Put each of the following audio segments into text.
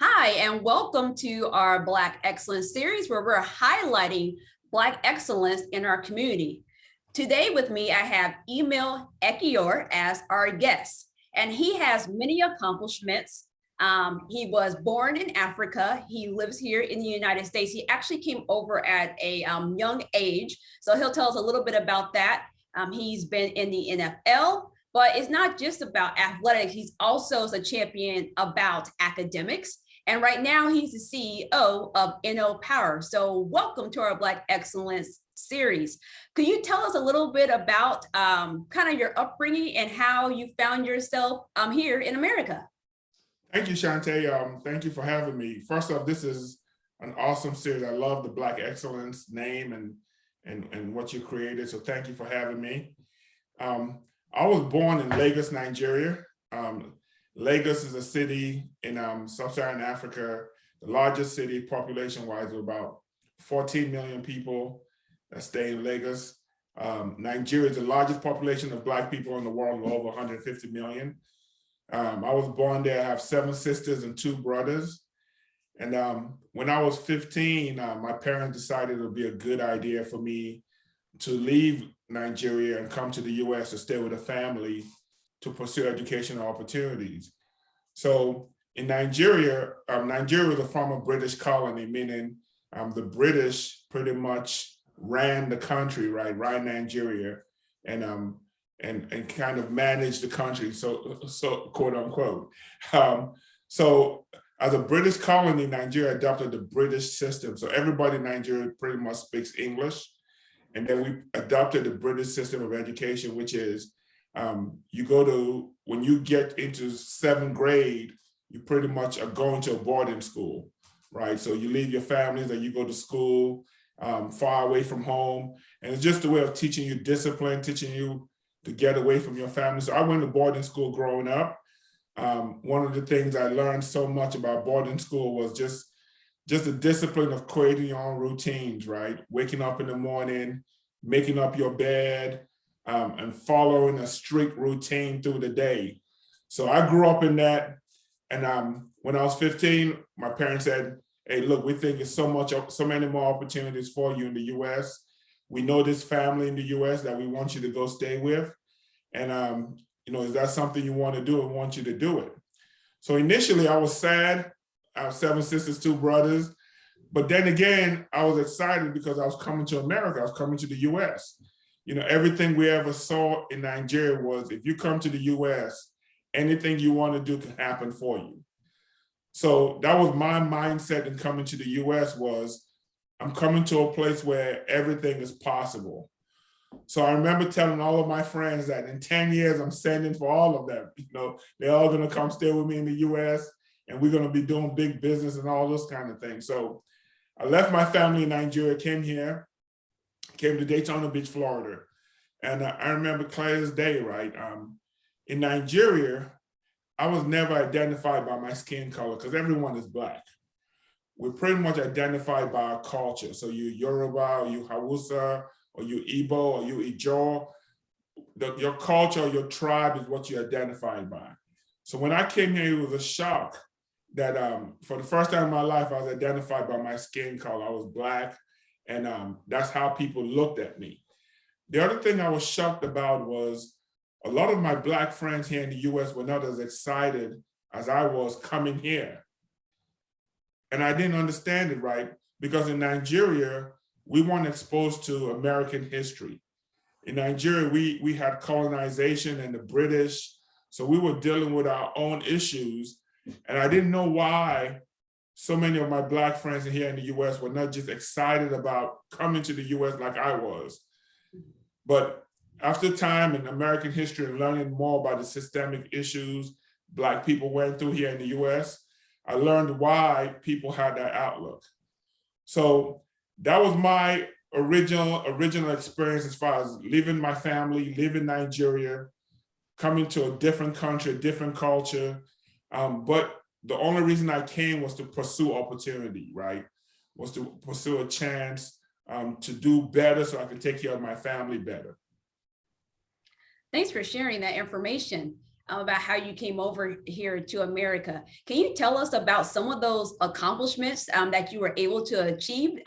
Hi, and welcome to our Black Excellence series where we're highlighting Black excellence in our community. Today with me, I have Emil Ekiyor as our guest, and he has many accomplishments. He was born in Africa. He lives here in the United States. He actually came over at a young age, so he'll tell us a little bit about that. He's been in the NFL, but it's not just about athletics. He's also a champion about academics. And right now he's the CEO of NO Power. So welcome to our Black Excellence series. Could you tell us a little bit about kind of your upbringing and how you found yourself here in America? Thank you, Shantae. Thank you for having me. First off, this is an awesome series. I love the Black Excellence name and what you created. So thank you for having me. I was born in Lagos, Nigeria. Lagos is a city in sub-Saharan Africa, the largest city population-wise, with about 14 million people that stay in Lagos. Nigeria is the largest population of Black people in the world, with over 150 million. I was born there. I have 7 sisters and 2 brothers. And when I was 15, my parents decided it would be a good idea for me to leave Nigeria and come to the US to stay with a family to pursue educational opportunities. So in Nigeria, Nigeria was a former British colony, meaning the British pretty much ran the country, ran Nigeria, and kind of managed the country, so quote unquote. So as a British colony, Nigeria adopted the British system. So everybody in Nigeria pretty much speaks English. And then we adopted the British system of education, which is when you get into 7th grade, you pretty much are going to a boarding school, right? So you leave your families and you go to school far away from home. And it's just a way of teaching you discipline, teaching you to get away from your family. So I went to boarding school growing up. One of the things I learned so much about boarding school was just the discipline of creating your own routines, right? Waking up in the morning, making up your bed, and following a strict routine through the day. So I grew up in that. And when I was 15, my parents said, hey, look, we think there's so many more opportunities for you in the US. We know this family in the US that we want you to go stay with. And is that something you want to do? I want you to do it. So initially I was sad. I have 7 sisters, 2 brothers. But then again, I was excited because I was coming to America. I was coming to the US. Everything we ever saw in Nigeria was if you come to the US, anything you want to do can happen for you. So that was my mindset in coming to the US was I'm coming to a place where everything is possible. So I remember telling all of my friends that in 10 years, I'm sending for all of them. They're all going to come stay with me in the US and we're going to be doing big business and all those kind of things. So I left my family in Nigeria, came to Daytona Beach, Florida. And I remember clear as day, right? In Nigeria, I was never identified by my skin color because everyone is Black. We're pretty much identified by our culture. So you Yoruba, or you Hausa, or you Igbo, or you Ekiyor. Your culture, or your tribe is what you're identified by. So when I came here, it was a shock that for the first time in my life, I was identified by my skin color. I was Black, and that's how people looked at me. The other thing I was shocked about was a lot of my Black friends here in the US were not as excited as I was coming here. And I didn't understand it, right? Because in Nigeria, we weren't exposed to American history. In Nigeria, we had colonization and the British, so we were dealing with our own issues. And I didn't know why so many of my Black friends here in the US were not just excited about coming to the US like I was. But after time in American history and learning more about the systemic issues Black people went through here in the US, I learned why people had that outlook. So that was my original experience as far as leaving my family, leaving Nigeria, coming to a different country, a different culture. But the only reason I came was to pursue opportunity, right? Was to pursue a chance to do better so I could take care of my family better. Thanks for sharing that information. about how you came over here to America. Can you tell us about some of those accomplishments that you were able to achieve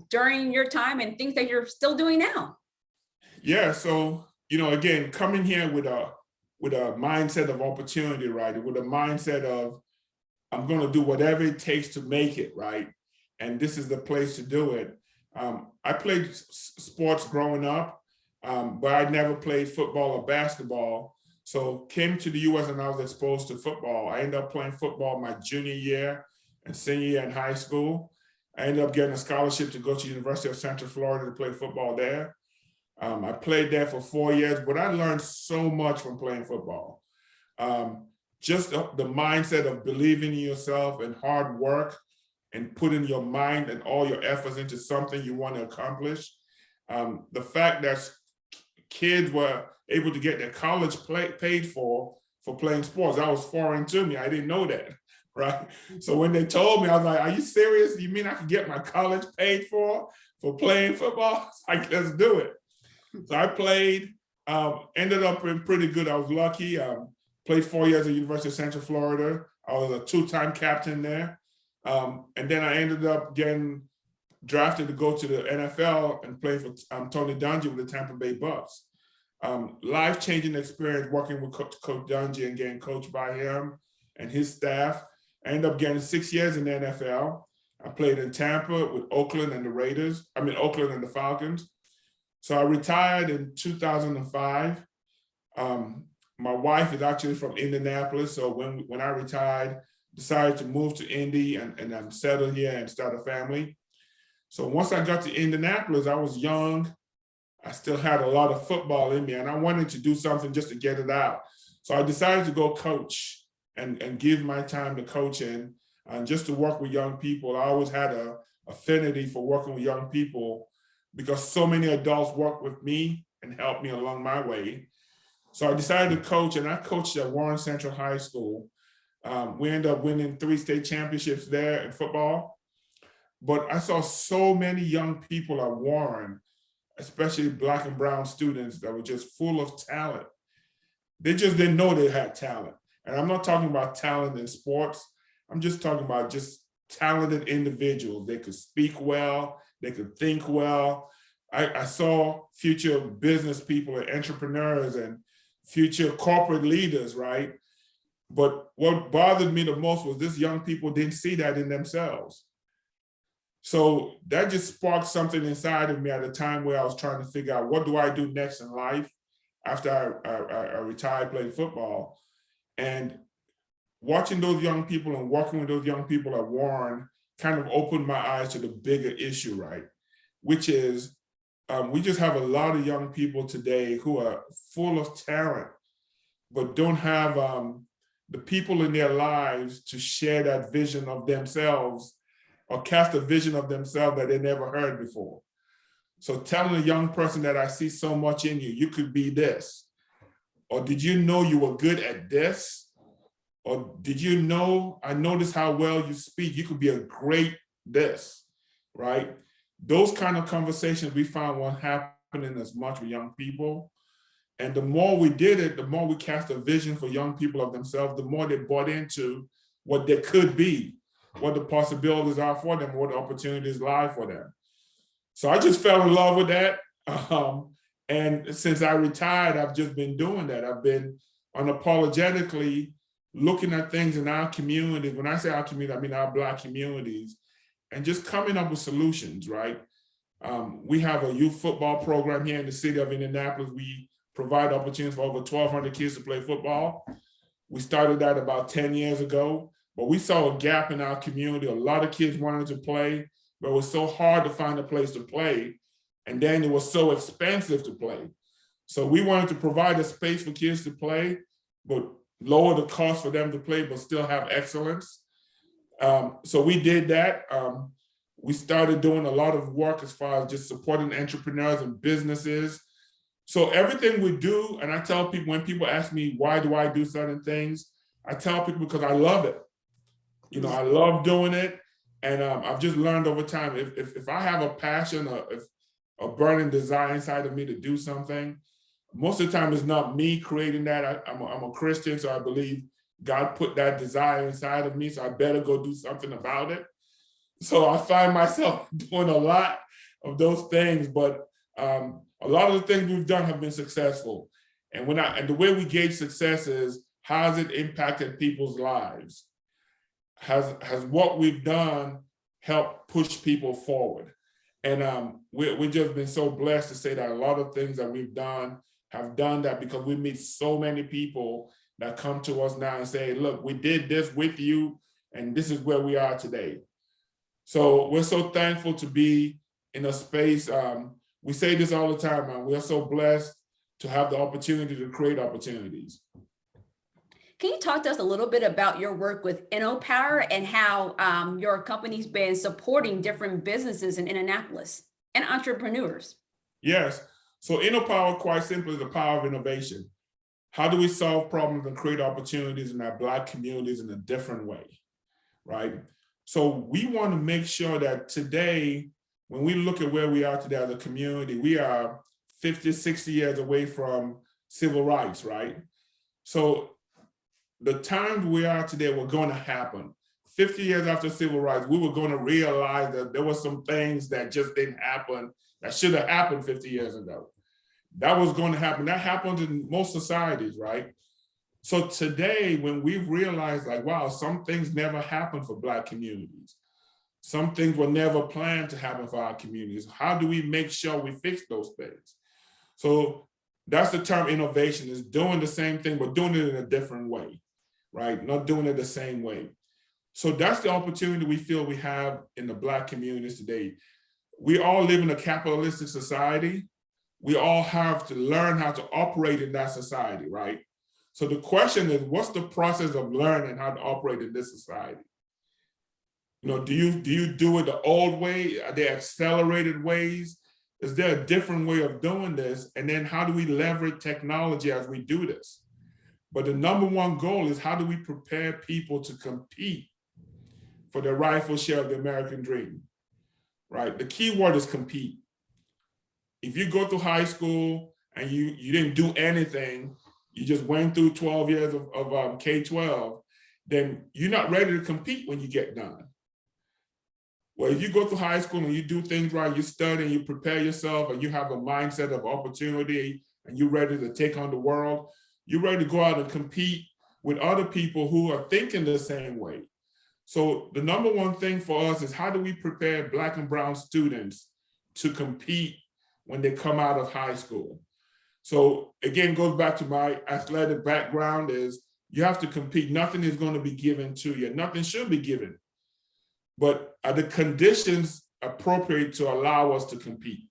during your time and things that you're still doing now? Yeah, so again, coming here with a mindset of opportunity, right? With a mindset of I'm going to do whatever it takes to make it, right? And this is the place to do it. I played sports growing up, but I never played football or basketball. So came to the US and I was exposed to football. I ended up playing football my junior year and senior year in high school. I ended up getting a scholarship to go to the University of Central Florida to play football there. I played there for 4 years, but I learned so much from playing football. Just the mindset of believing in yourself and hard work and putting your mind and all your efforts into something you want to accomplish. The fact that kids were able to get their college paid for playing sports, that was foreign to me. I didn't know that, right? So when they told me, I was like, are you serious? You mean I could get my college paid for playing football? Like, let's do it. So I played, ended up in pretty good. I was lucky. Played 4 years at the University of Central Florida. I was a two-time captain there. And then I ended up getting drafted to go to the NFL and play for Tony Dungy with the Tampa Bay Bucks. Life-changing experience working with Coach Dungy and getting coached by him and his staff. I ended up getting 6 years in the NFL. I played in Tampa with Oakland and Oakland and the Falcons. So I retired in 2005. My wife is actually from Indianapolis. So when I retired, decided to move to Indy and I'm settled here and start a family. So once I got to Indianapolis, I was young. I still had a lot of football in me and I wanted to do something just to get it out. So I decided to go coach and give my time to coaching and just to work with young people. I always had an affinity for working with young people because so many adults worked with me and helped me along my way. So I decided to coach, and I coached at Warren Central High School. We ended up winning 3 state championships there in football. But I saw so many young people at Warren, especially Black and brown students that were just full of talent. They just didn't know they had talent. And I'm not talking about talent in sports. I'm just talking about just talented individuals. They could speak well, they could think well. I saw future business people and entrepreneurs and future corporate leaders, right? But what bothered me the most was this young people didn't see that in themselves. So that just sparked something inside of me at a time where I was trying to figure out what do I do next in life after I retired playing football. And watching those young people and working with those young people at Warren kind of opened my eyes to the bigger issue, right? Which is we just have a lot of young people today who are full of talent, but don't have the people in their lives to share that vision of themselves or cast a vision of themselves that they never heard before. So telling a young person that I see so much in you, you could be this. Or did you know you were good at this? Or did you know, I noticed how well you speak, you could be a great this, right? Those kind of conversations we found weren't happening as much with young people. And the more we did it, the more we cast a vision for young people of themselves, the more they bought into what they could be, what the possibilities are for them, what the opportunities lie for them. So I just fell in love with that. And since I retired, I've just been doing that. I've been unapologetically looking at things in our communities. When I say our community, I mean our Black communities, and just coming up with solutions, right? We have a youth football program here in the city of Indianapolis. We provide opportunities for over 1,200 kids to play football. We started that about 10 years ago, but we saw a gap in our community. A lot of kids wanted to play, but it was so hard to find a place to play. And then it was so expensive to play. So we wanted to provide a space for kids to play, but lower the cost for them to play, but still have excellence. So we did that. We started doing a lot of work as far as just supporting entrepreneurs and businesses. So everything we do, and I tell people when people ask me, why do I do certain things? I tell people because I love it. You know, I love doing it. And I've just learned over time, if I have a passion or if a burning desire inside of me to do something, Most of the time, it's not me creating that. I'm a Christian, so I believe God put that desire inside of me, so I better go do something about it. So I find myself doing a lot of those things, but a lot of the things we've done have been successful. And the way we gauge success is, how has it impacted people's lives? Has what we've done helped push people forward? And we've just been so blessed to say that a lot of things that we've done have done that because we meet so many people that come to us now and say, look, we did this with you, and this is where we are today. So we're so thankful to be in a space. We say this all the time, man. We are so blessed to have the opportunity to create opportunities. Can you talk to us a little bit about your work with InnoPower and how your company's been supporting different businesses in Indianapolis and entrepreneurs? Yes. So InnoPower, quite simply, is the power of innovation. How do we solve problems and create opportunities in our Black communities in a different way, right? So we want to make sure that today, when we look at where we are today as a community, we are 50, 60 years away from civil rights, right? So the times we are today were going to happen. 50 years after civil rights, we were going to realize that there were some things that just didn't happen that should have happened 50 years ago. That was going to happen. That happens in most societies, right? So today, when we've realized, like, wow, some things never happened for Black communities. Some things were never planned to happen for our communities. How do we make sure we fix those things? So that's the term innovation, is doing the same thing, but doing it in a different way, right? Not doing it the same way. So that's the opportunity we feel we have in the Black communities today. We all live in a capitalistic society. We all have to learn how to operate in that society, right? So the question is, what's the process of learning how to operate in this society? You know, do you do it the old way? Are there accelerated ways? Is there a different way of doing this? And then how do we leverage technology as we do this? But the number one goal is, how do we prepare people to compete for the rightful share of the American dream, right? The key word is compete. If you go through high school and you didn't do anything, you just went through 12 years of K-12, then you're not ready to compete when you get done. Well, if you go through high school and you do things right, you study and you prepare yourself and you have a mindset of opportunity and you're ready to take on the world, you're ready to go out and compete with other people who are thinking the same way. So the number one thing for us is, how do we prepare Black and brown students to compete when they come out of high school? So again, goes back to my athletic background, is you have to compete. Nothing is going to be given to you. Nothing should be given. But are the conditions appropriate to allow us to compete?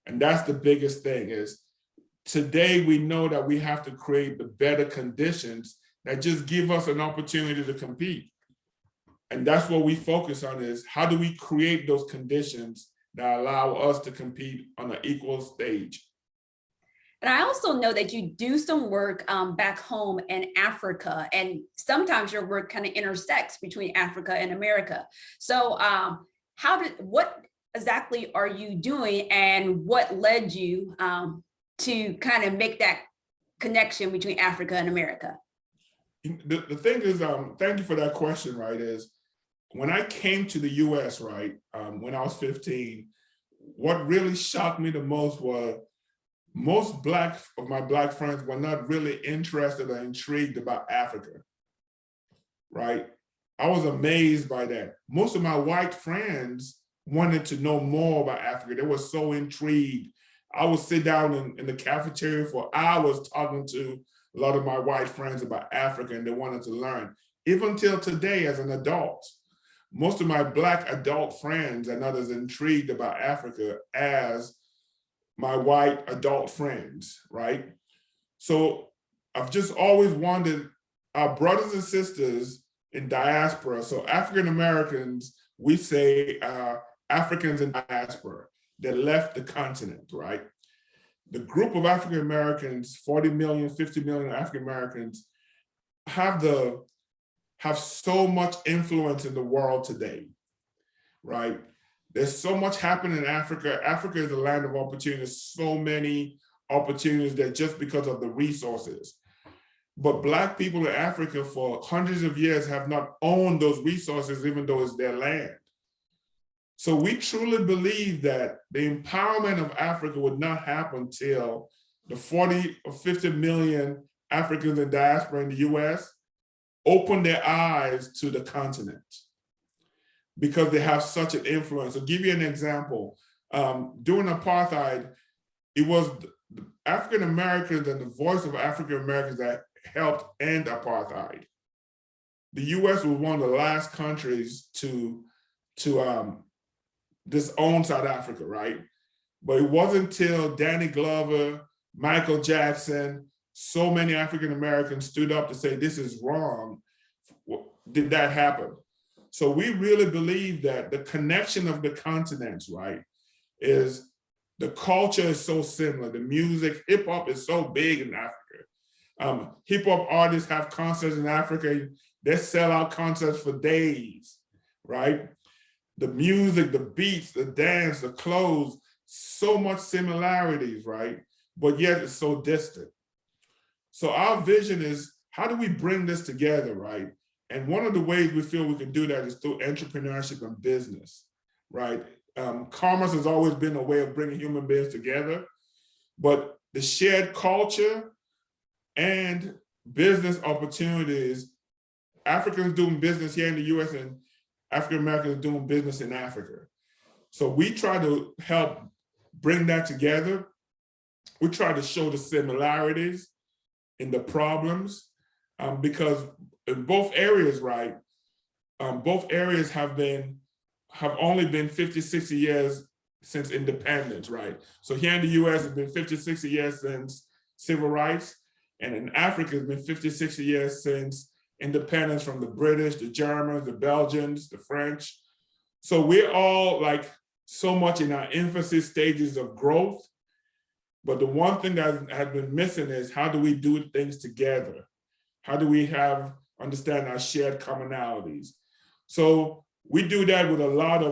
And that's the biggest thing, is today we know that we have to create the better conditions that just give us an opportunity to compete. And that's what we focus on, is how do we create those conditions that allow us to compete on an equal stage. And I also know that you do some work back home in Africa, and sometimes your work kind of intersects between Africa and America. So what exactly are you doing, and what led you to kind of make that connection between Africa and America? The thing is, thank you for that question, right, is when I came to the US, right, when I was 15, what really shocked me the most was most of my Black friends were not really interested or intrigued about Africa, right? I was amazed by that. Most of my white friends wanted to know more about Africa. They were so intrigued. I would sit down in the cafeteria for hours talking to a lot of my white friends about Africa, and they wanted to learn. Even till today, as an adult, most of my Black adult friends are not as intrigued about Africa as my white adult friends, right? So I've just always wanted our brothers and sisters in diaspora. So African Americans, we say Africans in diaspora that left the continent, right? The group of African Americans, 40 million, 50 million African Americans, have so much influence in the world today, right? There's so much happening in Africa. Africa is a land of opportunity. There's so many opportunities there just because of the resources. But Black people in Africa for hundreds of years have not owned those resources, even though it's their land. So we truly believe that the empowerment of Africa would not happen till the 40 or 50 million Africans in diaspora in the US open their eyes to the continent, because they have such an influence. I'll give you an example. During apartheid, it was the African Americans and the voice of African Americans that helped end apartheid. The US was one of the last countries to disown South Africa, right? But it wasn't until Danny Glover, Michael Jackson, so many African Americans stood up to say this is wrong, did that happen. So we really believe that the connection of the continents, right, is the culture is so similar. The music, hip hop is so big in Africa. Hip hop artists have concerts in Africa. They sell out concerts for days, right? The music, the beats, the dance, the clothes, so much similarities, right? But yet it's so distant. So our vision is, how do we bring this together, right? And one of the ways we feel we can do that is through entrepreneurship and business, right? Commerce has always been a way of bringing human beings together, but the shared culture and business opportunities, Africans doing business here in the US and African Americans doing business in Africa. So we try to help bring that together. We try to show the similarities in the problems, because in both areas, right, both areas have only been 50, 60 years since independence, right? So here in the US, it's been 50, 60 years since civil rights, and in Africa, it's been 50, 60 years since independence from the British, the Germans, the Belgians, the French. So we're all like so much in our infancy stages of growth. But the one thing that has been missing is, how do we do things together? How do we understand our shared commonalities? So we do that with a lot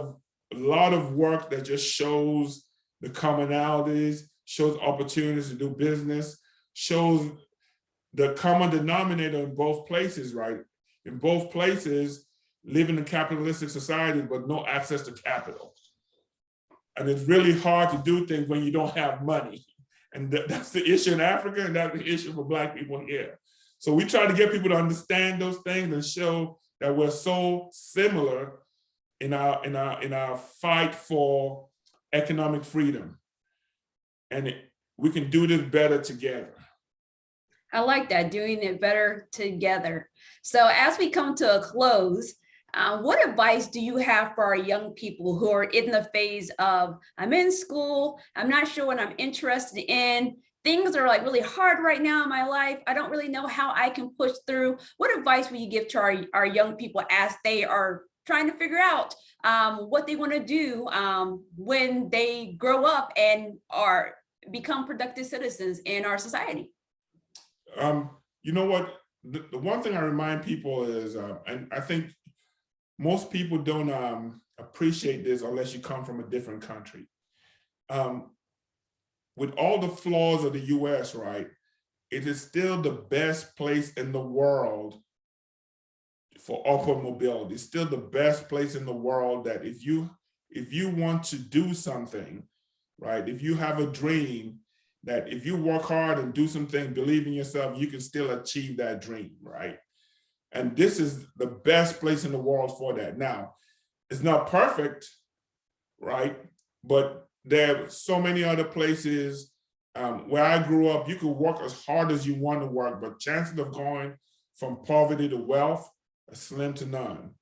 of work that just shows the commonalities, shows opportunities to do business, shows the common denominator in both places, right? In both places, living in capitalistic societies, but no access to capital. And it's really hard to do things when you don't have money. And that's the issue in Africa, and that's the issue for Black people here. So we try to get people to understand those things and show that we're so similar in our fight for economic freedom. And we can do this better together. I like that, doing it better together. So as we come to a close, what advice do you have for our young people who are in the phase of, I'm in school, I'm not sure what I'm interested in, things are like really hard right now in my life, I don't really know how I can push through. What advice will you give to our young people as they are trying to figure out what they want to do when they grow up and become productive citizens in our society? You know what? The one thing I remind people is, and I think most people don't appreciate this unless you come from a different country. With all the flaws of the US, right, it is still the best place in the world for upward mobility. It's still the best place in the world that if you want to do something, right, if you have a dream, that if you work hard and do something, believe in yourself, you can still achieve that dream, right? And this is the best place in the world for that. Now, it's not perfect, right? But there are so many other places where I grew up, you could work as hard as you want to work, but chances of going from poverty to wealth are slim to none.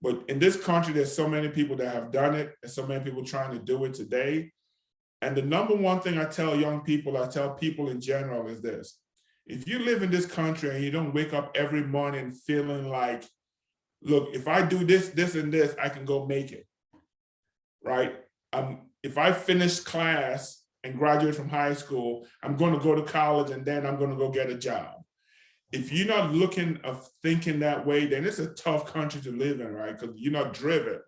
But in this country, there's so many people that have done it, and so many people trying to do it today. And the number one thing I tell young people, I tell people in general is this: if you live in this country and you don't wake up every morning feeling like, look, if I do this, this, and this, I can go make it, right? If I finish class and graduate from high school, I'm going to go to college and then I'm going to go get a job. If you're not looking of thinking that way, then it's a tough country to live in, right? Because you're not driven.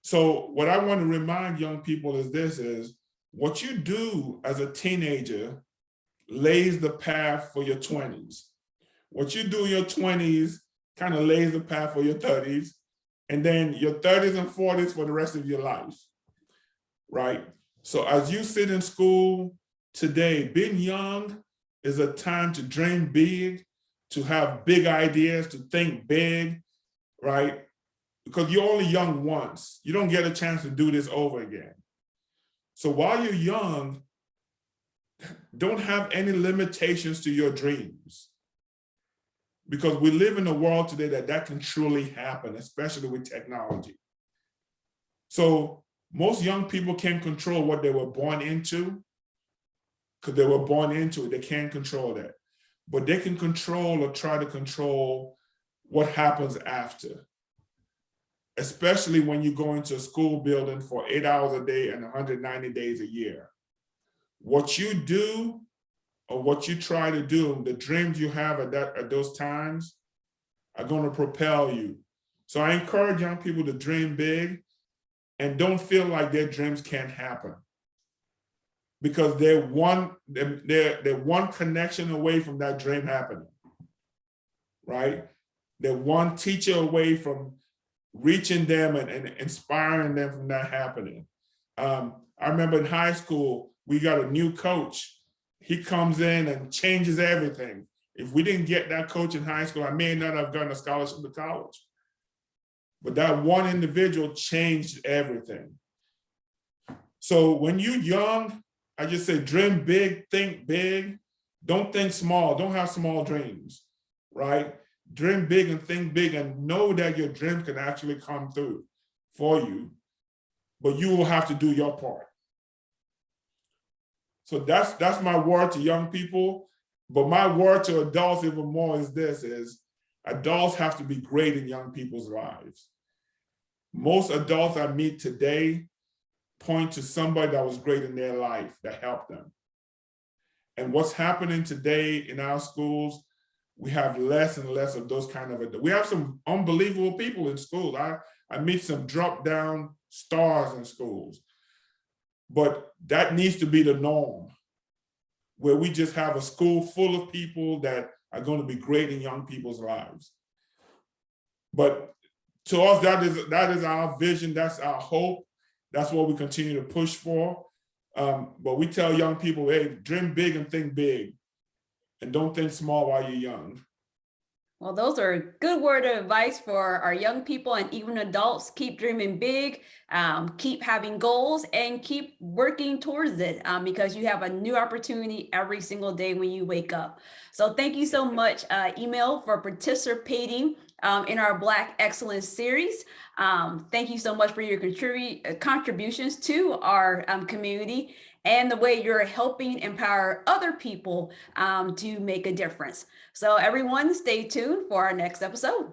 So what I want to remind young people is this: is what you do as a teenager lays the path for your 20s. What you do in your 20s kind of lays the path for your 30s, and then your 30s and 40s for the rest of your life, right? So as you sit in school today, being young is a time to dream big, to have big ideas, to think big, right? Because you're only young once. You don't get a chance to do this over again. So while you're young, don't have any limitations to your dreams. Because we live in a world today that can truly happen, especially with technology. So most young people can't control what they were born into, because they were born into it. They can't control that. But they can control or try to control what happens after, especially when you go into a school building for 8 hours a day and 190 days a year. What you do or what you try to do, the dreams you have at those times are going to propel you. So I encourage young people to dream big and don't feel like their dreams can't happen, because they're one connection away from that dream happening, right? They're one teacher away from reaching them and inspiring them from that happening. I remember in high school, we got a new coach. He comes in and changes everything. If we didn't get that coach in high school, I may not have gotten a scholarship to college. But that one individual changed everything. So when you're young, I just say dream big, think big. Don't think small. Don't have small dreams, right? Dream big and think big, and know that your dreams can actually come through for you, but you will have to do your part. So that's my word to young people. But my word to adults even more is this: is adults have to be great in young people's lives. Most adults I meet today point to somebody that was great in their life that helped them. And what's happening today in our schools, we have less and less of those kind of adults. We have some unbelievable people in schools. I meet some drop-down stars in schools. But that needs to be the norm, where we just have a school full of people that are going to be great in young people's lives. But to us, that is our vision, that's our hope, that's what we continue to push for. But we tell young people, hey, dream big and think big, and don't think small while you're young. Well, those are a good word of advice for our young people and even adults. Keep dreaming big, keep having goals, and keep working towards it, because you have a new opportunity every single day when you wake up. So thank you so much, Emil, for participating in our Black Excellence series. Thank you so much for your contributions to our community and the way you're helping empower other people to make a difference. So everyone, stay tuned for our next episode.